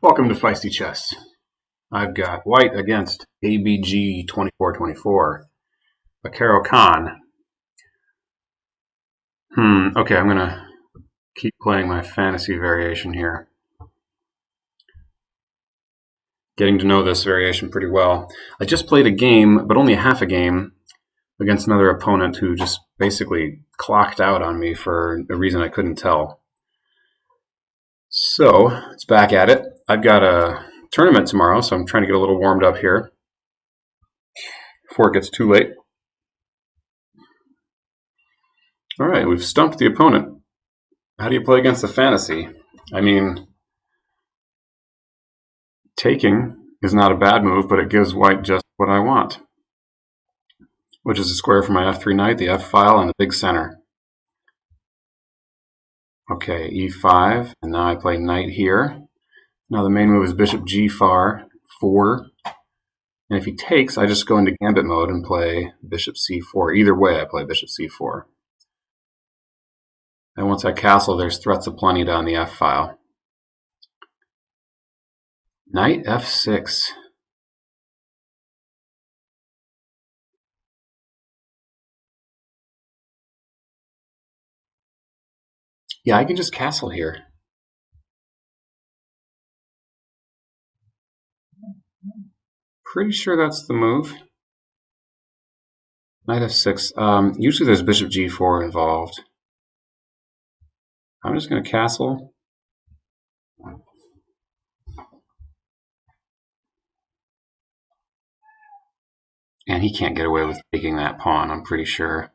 Welcome to Feisty Chess. I've got white against ABG 2424, a Caro Kann. Okay, I'm gonna keep playing my fantasy variation here. Getting to know this variation pretty well. I just played a game, but only half a game, against another opponent who just basically clocked out on me for a reason I couldn't tell. So, it's back at it. I've got a tournament tomorrow, so I'm trying to get a little warmed up here before it gets too late. All right, we've stumped the opponent. How do you play against a fantasy? I mean, taking is not a bad move, but it gives white just what I want, which is a square for my f3 knight, the f file, and the big center. Okay, e5, and now I play knight here. Now the main move is bishop g4, and if he takes, I just go into gambit mode and play bishop c4. Either way, I play bishop c4. And once I castle, there's threats aplenty down the f file. Knight f6. Yeah, I can just castle here. Pretty sure that's the move. Knight f6. Usually there's bishop g4 involved. I'm just going to castle. And he can't get away with taking that pawn, I'm pretty sure.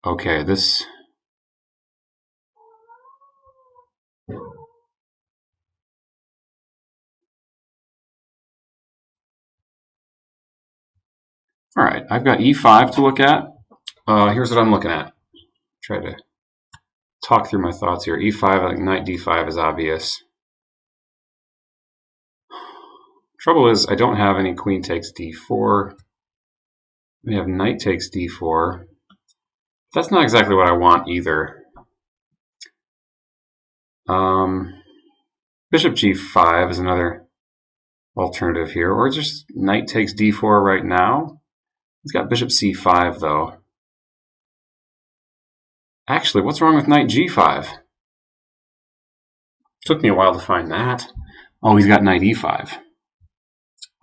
Okay, this... All right, I've got e5 to look at. Here's what I'm looking at. Try to talk through my thoughts here. e5, I think knight d5 is obvious. Trouble is, I don't have any queen takes d4. We have knight takes d4. That's not exactly what I want either. Bishop g5 is another alternative here, or just knight takes d4 right now. He's got bishop c5 though. Actually, what's wrong with knight g5? Took me a while to find that. Oh, he's got knight e5.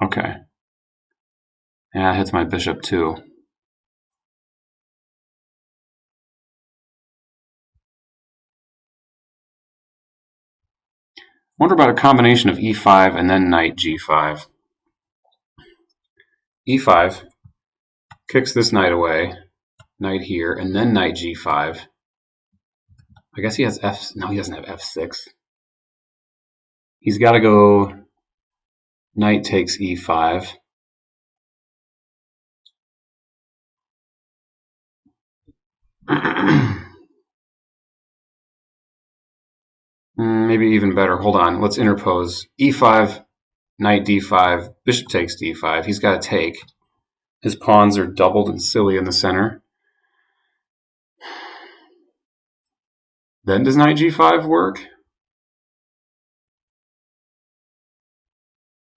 Okay. Yeah, it hits my bishop too. Wonder about a combination of e5 and then knight g5. e5 kicks this knight away, knight here, and then knight g5. I guess he has no, he doesn't have f6. He's got to go knight takes e5. Maybe even better. Hold on. Let's interpose. e5, knight d5, bishop takes d5. He's got to take. His pawns are doubled and silly in the center. Then does knight g5 work?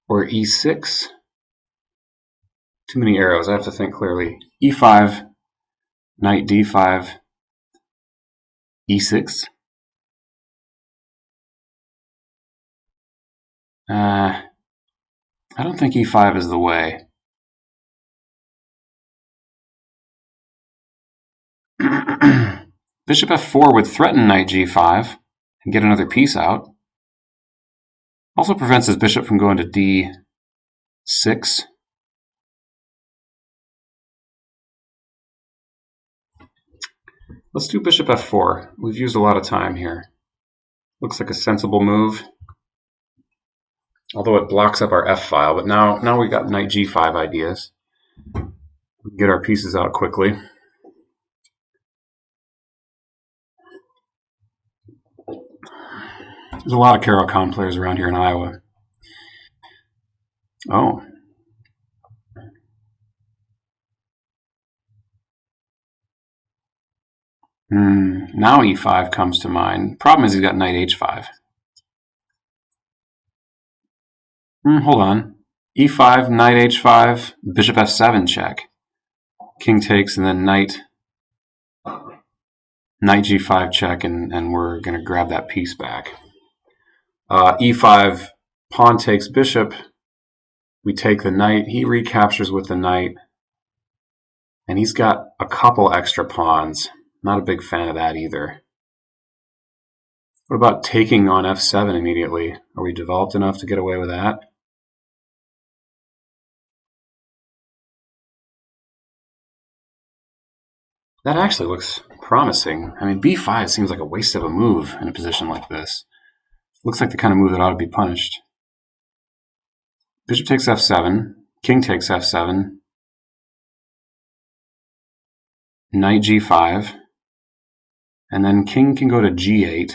Or e6? Too many arrows. I have to think clearly. e5, knight d5, e6. I don't think e5 is the way. Bishop f4 would threaten knight g5 and get another piece out. Also prevents his bishop from going to d6. Let's do bishop f4. We've used a lot of time here. Looks like a sensible move. Although it blocks up our f file, but now we've got knight g5 ideas. We can get our pieces out quickly. There's a lot of Caro Kann players around here in Iowa. Oh. Now e5 comes to mind. Problem is he's got knight h5. Hold on. E5, knight h5, bishop f7 check. King takes, and then knight g5 check, and we're going to grab that piece back. E5, pawn takes bishop. We take the knight. He recaptures with the knight. And he's got a couple extra pawns. Not a big fan of that either. What about taking on f7 immediately? Are we developed enough to get away with that? That actually looks promising. I mean, b5 seems like a waste of a move in a position like this. Looks like the kind of move that ought to be punished. Bishop takes f7. King takes f7. Knight g5. And then king can go to g8.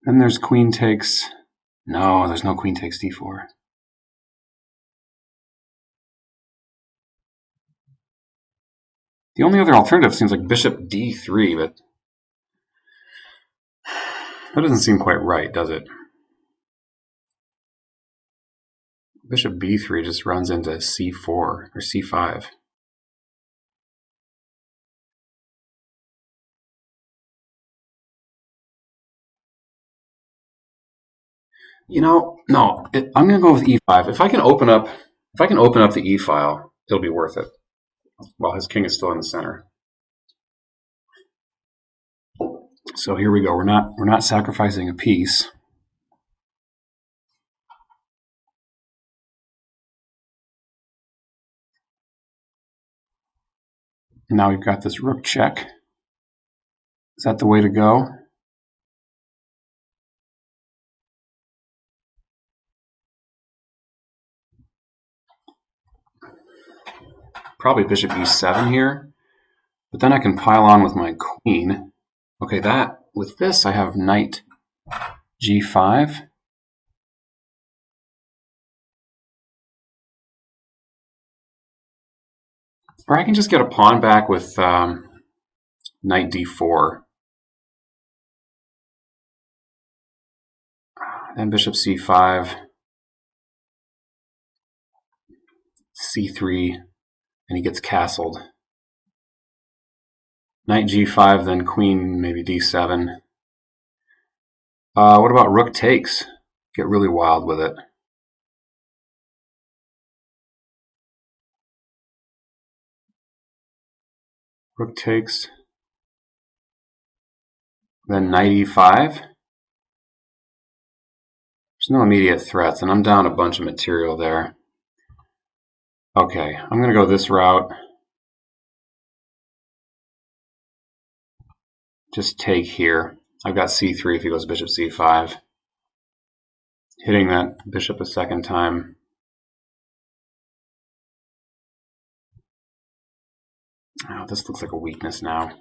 Then there's queen takes. No, there's no queen takes d4. The only other alternative seems like bishop d3, but that doesn't seem quite right, does it? Bishop b3 just runs into c4 or c5. No, I'm going to go with e5. If I can open up the e file, it'll be worth it. While his king is still in the center. So here we go. We're not sacrificing a piece. And now we've got this rook check. Is that the way to go? Probably bishop e7 here. But then I can pile on with my queen. Okay, with this I have knight g5. Or I can just get a pawn back with knight d4. Then bishop c5, c3, and he gets castled. Knight g5, then queen, maybe d7. What about rook takes? Get really wild with it. Rook takes. Then knight e5. There's no immediate threats, and I'm down a bunch of material there. Okay, I'm going to go this route. Just take here. I've got c3 if he goes bishop c5. Hitting that bishop a second time. Oh, this looks like a weakness now.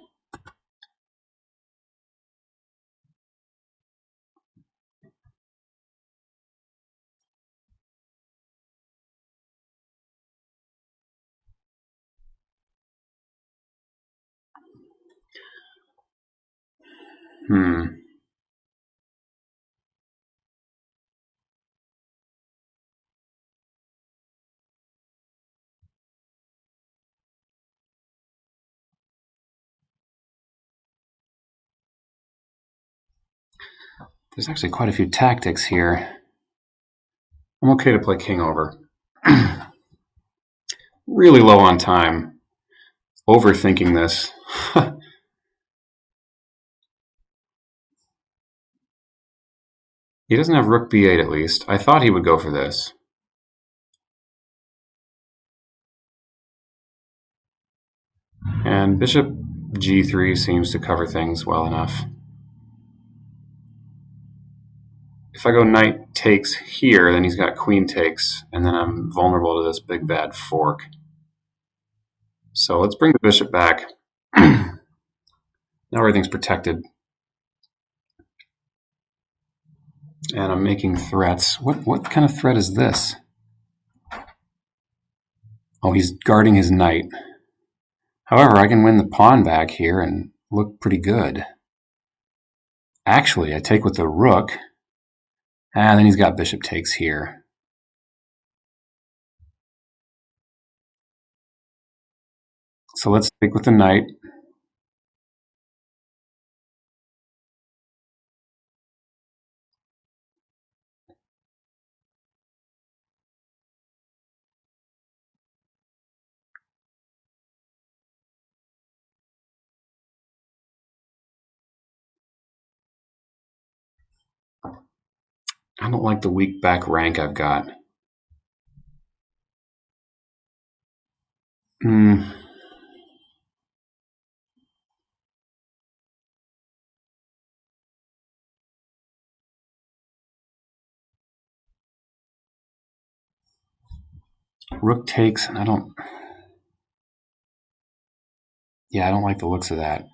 There's actually quite a few tactics here. I'm okay to play king over. Really low on time. Overthinking this. He doesn't have rook b8 at least. I thought he would go for this. And bishop g3 seems to cover things well enough. If I go knight takes here, then he's got queen takes, and then I'm vulnerable to this big bad fork. So let's bring the bishop back. Now everything's protected. And I'm making threats. What kind of threat is this? Oh, he's guarding his knight. However, I can win the pawn back here and look pretty good. Actually, I take with the rook. And then he's got bishop takes here. So let's take with the knight. I don't like the weak back rank I've got. Rook takes, and I don't like the looks of that.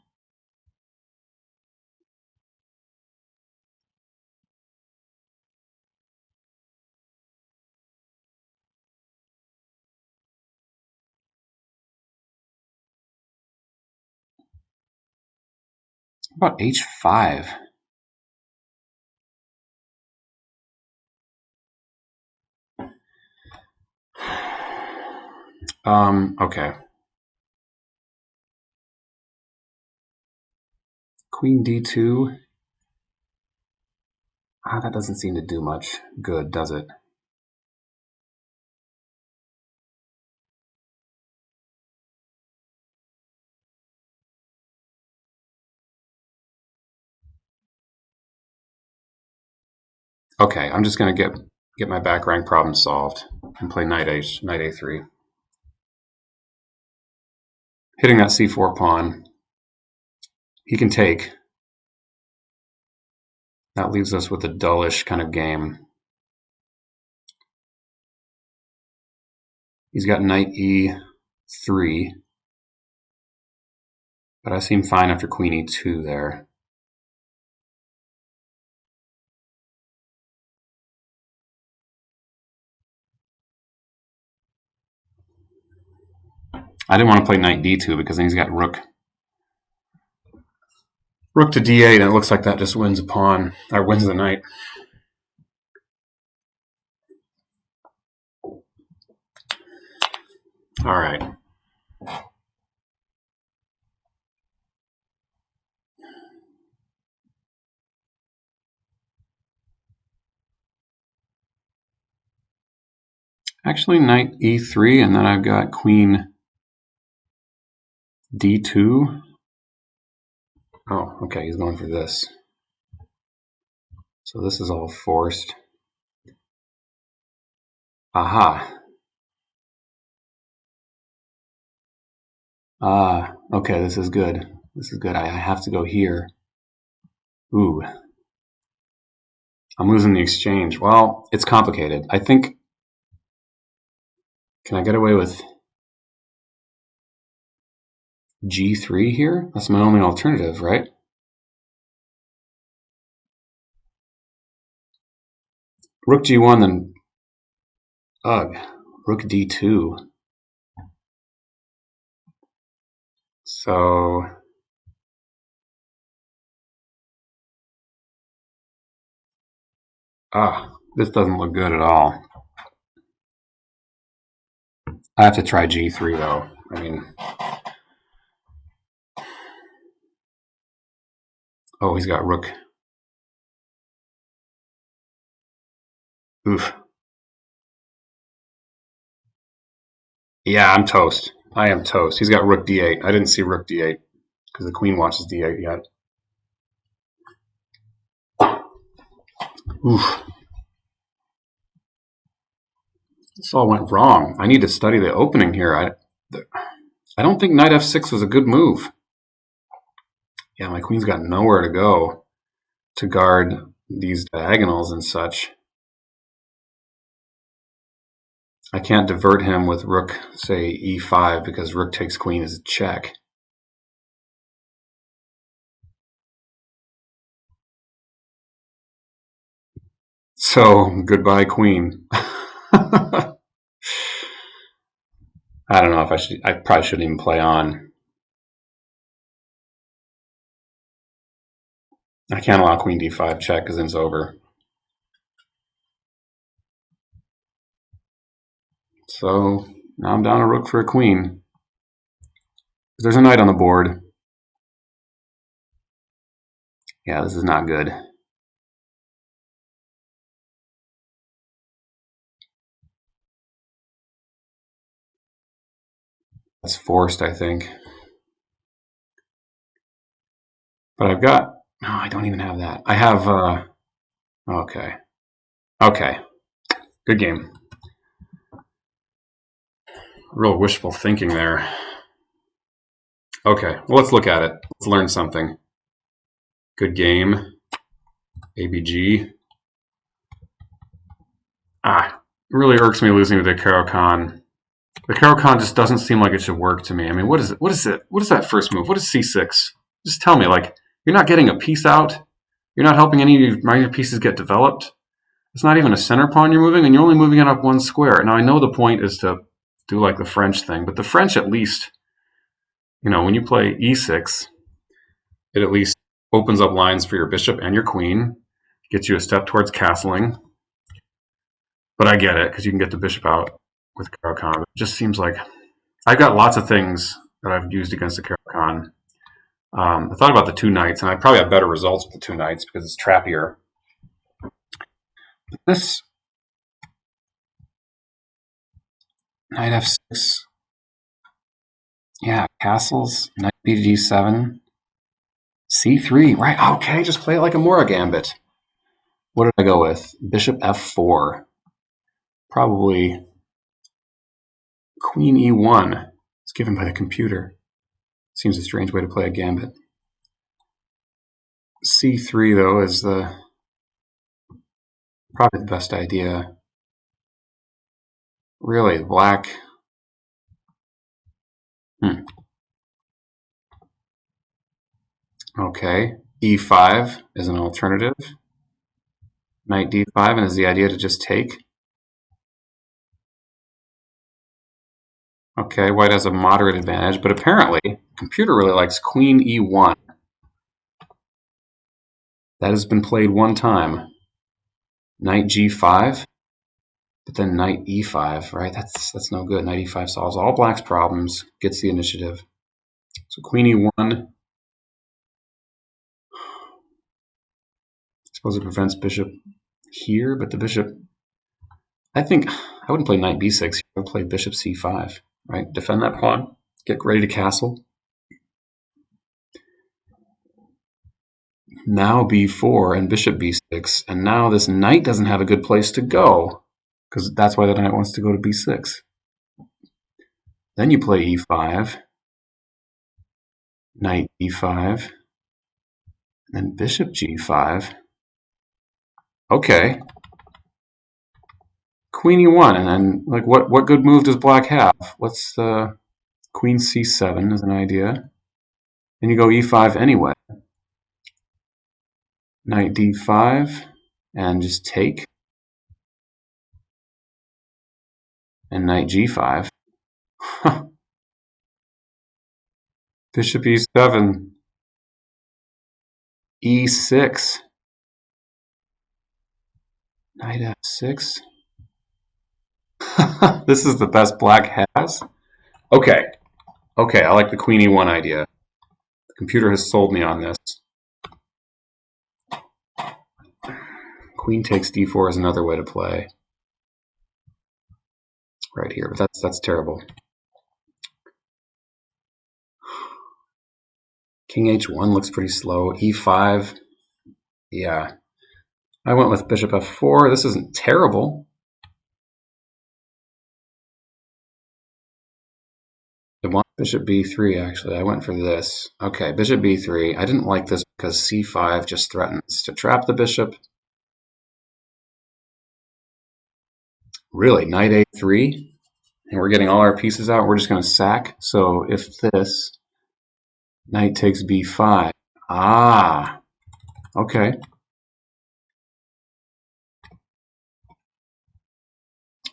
What about h5? Okay. Queen d2. That doesn't seem to do much good, does it? Okay, I'm just going to get my back rank problem solved and play knight a3. Hitting that c4 pawn. He can take. That leaves us with a dullish kind of game. He's got knight e3. But I seem fine after queen e2 there. I didn't want to play knight d2 because then he's got rook to d8, and it looks like that just wins a pawn, or wins the knight. All right. Actually, knight e3, and then I've got queen d2. Oh, okay, he's going for this. So this is all forced. Aha. Okay, this is good. This is good. I have to go here. Ooh. I'm losing the exchange. Well, it's complicated. I think... Can I get away with g3 here? That's my only alternative, right? Rook g1, then... Ugh. Rook d2. So... this doesn't look good at all. I have to try g3, though. I mean... Oh, he's got rook. Oof. Yeah, I'm toast. I am toast. He's got rook d8. I didn't see rook d8 because the queen watches d8 yet. Oof. This all went wrong. I need to study the opening here. I don't think knight f6 was a good move. Yeah, my queen's got nowhere to go to guard these diagonals and such. I can't divert him with rook, say, e5 because rook takes queen is a check. So, goodbye, queen. I don't know if I probably shouldn't even play on. I can't allow queen d5 check because then it's over. So now I'm down a rook for a queen. There's a knight on the board. Yeah, this is not good. That's forced, I think. But I've got... No, I don't even have that. I have... Okay. Okay. Good game. Real wishful thinking there. Okay, well, let's look at it. Let's learn something. Good game. ABG. It really irks me losing to the Caro Kann. The Caro Kann just doesn't seem like it should work to me. I mean, what is it? What is it? What is that first move? What is C6? Just tell me, like, you're not getting a piece out. You're not helping any of your pieces get developed. It's not even a center pawn you're moving, and you're only moving it up one square. Now, I know the point is to do like the French thing, but the French at least, when you play E6, it at least opens up lines for your bishop and your queen, gets you a step towards castling. But I get it, because you can get the bishop out with Caro Kann. It just seems like I've got lots of things that I've used against the Caro Kann. I thought about the two knights, and I probably have better results with the two knights because it's trappier. This knight f6. Yeah, castles, knight b to d7. c3, right, okay, just play it like a Mora gambit. What did I go with? Bishop f4. Probably queen e1. It's given by the computer. Seems a strange way to play a gambit. c3, though, is probably the best idea. Really, black. Okay, e5 is an alternative. Knight d5, and is the idea to just take? Okay, white has a moderate advantage, but apparently the computer really likes queen e1. That has been played one time. Knight g5, but then knight e5, right? That's no good. Knight e5 solves all black's problems, gets the initiative. So queen e1. I suppose it prevents bishop here, but the bishop... I think I wouldn't play knight b6. I would play bishop c5, right? Defend that pawn, get ready to castle. Now b4 and bishop b6, and now this knight doesn't have a good place to go, because that's why the knight wants to go to b6. Then you play e5, knight e5, and then bishop g5. Okay. Queen e1, and then like what good move does black have? What's the queen c7 is an idea. And you go e5 anyway. Knight d5, and just take. And knight g5. Bishop e7. e6. Knight f6. This is the best black has? Okay. Okay, I like the queen e1 idea. The computer has sold me on this. Queen takes d4 is another way to play. Right here, but that's terrible. King h1 looks pretty slow. e5. Yeah. I went with bishop f4. This isn't terrible. I want bishop b3, actually. I went for this. Okay, bishop b3. I didn't like this because c5 just threatens to trap the bishop. Really, knight a3? And we're getting all our pieces out. We're just going to sack. So if this, knight takes b5. Ah, okay.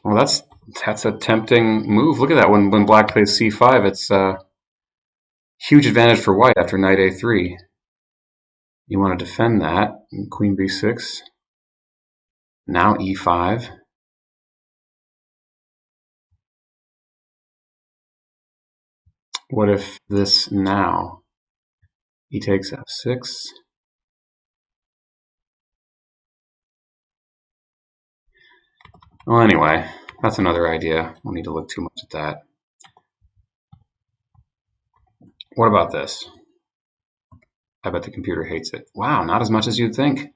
Well, that's a tempting move. Look at that. When black plays c5, it's a huge advantage for white after knight a3. You want to defend that. Queen b6. Now e5. What if this now? He takes f6. Well, anyway, that's another idea. Don't need to look too much at that. What about this? I bet the computer hates it. Wow, not as much as you'd think.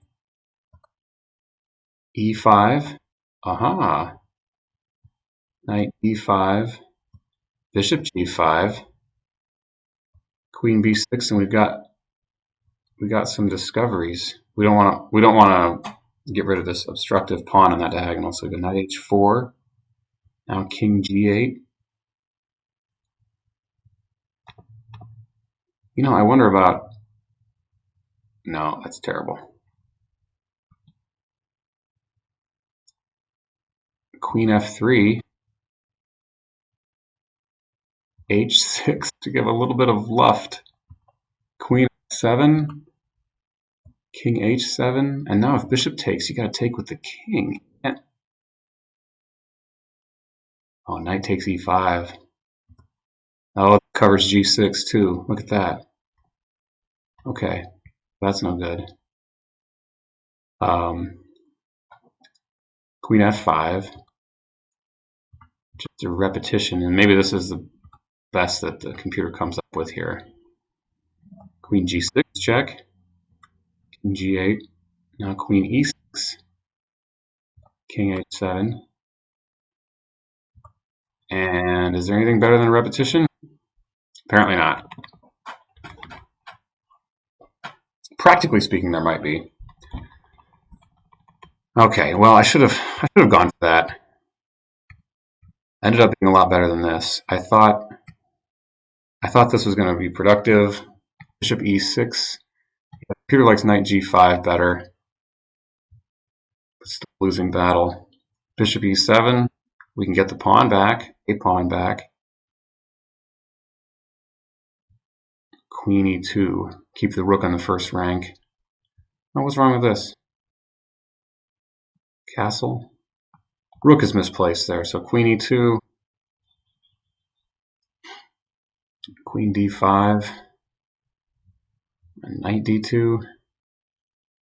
e5. Aha. Knight e5. Bishop g5. Queen b6, and we got some discoveries. We don't want to get rid of this obstructive pawn on that diagonal. So we go knight h4. Now king g8. You know, I wonder about. No, that's terrible. Queen f3. h6 to give a little bit of luft. Queen f7. King h7. And now if bishop takes, you got to take with the king. Oh, knight takes e5. Oh, it covers g6 too. Look at that. Okay, that's no good. Queen f5. Just a repetition, and maybe this is the best that the computer comes up with here. Queen g6 check. King g8. Now queen e6. King h7. And is there anything better than a repetition? Apparently not. Practically speaking, there might be. Okay, well, I should have gone for that. Ended up being a lot better than this. I thought this was going to be productive. Bishop e6. The computer likes knight g5 better. But still losing battle. Bishop e7. We can get the pawn back. A pawn back. Queen e2. Keep the rook on the first rank. Oh, what's wrong with this? Castle. Rook is misplaced there, so queen e2. Queen d5. And knight d2.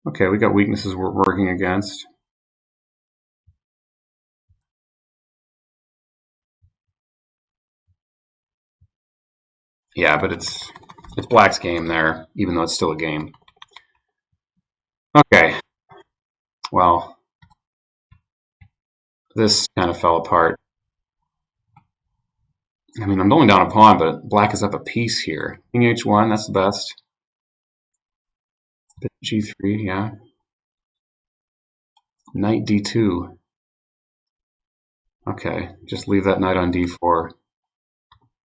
Okay, we got weaknesses we're working against. Yeah, but it's black's game there, even though it's still a game. Okay. Well, this kind of fell apart. I mean, I'm only down a pawn, but black is up a piece here. King h1, that's the best. Bishop g3, yeah. Knight d2. Okay, just leave that knight on d4.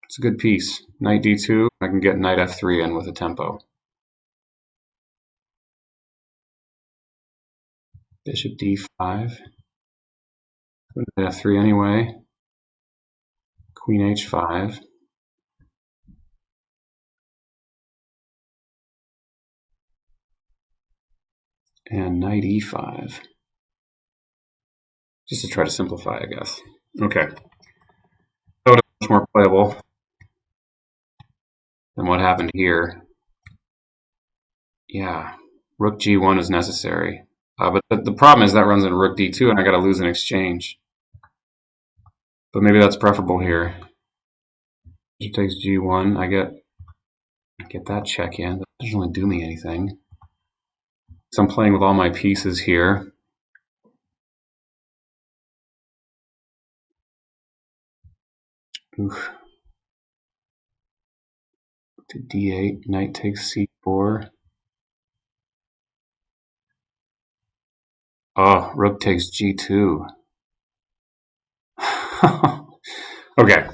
It's a good piece. Knight d2, I can get knight f3 in with a tempo. Bishop d5. Knight f3 anyway. Queen h5. And knight e5. Just to try to simplify, I guess. Okay. So it's much more playable than what happened here. Yeah, rook g1 is necessary. But the problem is that runs into rook d2, and I got to lose an exchange. But maybe that's preferable here. Bishop takes g1. I get that check in. That doesn't really do me anything. So I'm playing with all my pieces here. Oof. To d8, knight takes c4. Oh, rook takes g2. Okay.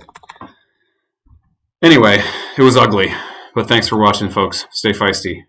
Anyway, it was ugly, but thanks for watching, folks. Stay feisty.